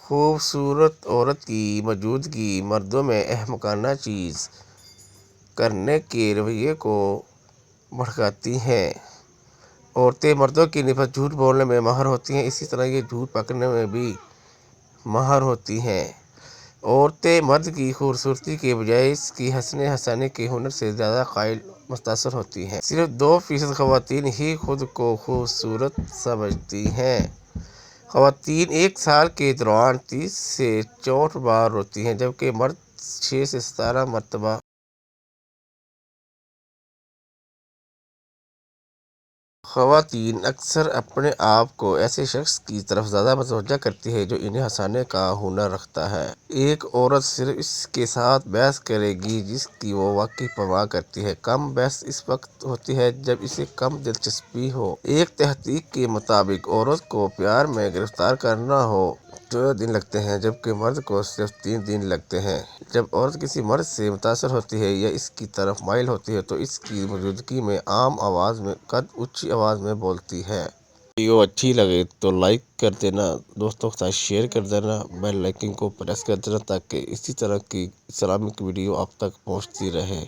خوبصورت عورت کی موجودگی مردوں میں احمقانہ چیز کرنے کے رویے کو بھڑکاتی ہے۔ عورتیں مردوں کی نسبت جھوٹ بولنے میں ماہر ہوتی ہیں، اسی طرح یہ جھوٹ پکڑنے میں بھی ماہر ہوتی ہیں۔ عورتیں مرد کی خوبصورتی کے بجائے اس کی ہنسنے ہنسانے کے ہنر سے زیادہ قائل متاثر ہوتی ہیں۔ صرف 2% خواتین ہی خود کو خوبصورت سمجھتی ہیں۔ خواتین ایک سال کے دوران 30 سے 64 بار روتی ہیں، جبکہ مرد 6 سے 17 مرتبہ۔ خواتین اکثر اپنے آپ کو ایسے شخص کی طرف زیادہ متوجہ کرتی ہیں جو انہیں ہنسانے کا ہنر رکھتا ہے۔ ایک عورت صرف اس کے ساتھ بحث کرے گی جس کی وہ واقعی پرواہ کرتی ہے۔ کم بحث اس وقت ہوتی ہے جب اسے کم دلچسپی ہو۔ ایک تحقیق کے مطابق عورت کو پیار میں گرفتار کرنا ہو 14 دن لگتے ہیں، جبکہ مرد کو صرف 3 دن لگتے ہیں۔ جب عورت کسی مرد سے متاثر ہوتی ہے یا اس کی طرف مائل ہوتی ہے تو اس کی موجودگی میں عام آواز میں قد اونچی آواز میں بولتی ہے۔ ویڈیو اچھی لگے تو لائک کر دینا، دوستوں کے ساتھ شیئر کر دینا، بیل آئیکن کو پریس کر دینا تاکہ اسی طرح کی اسلامک ویڈیو آپ تک پہنچتی رہے۔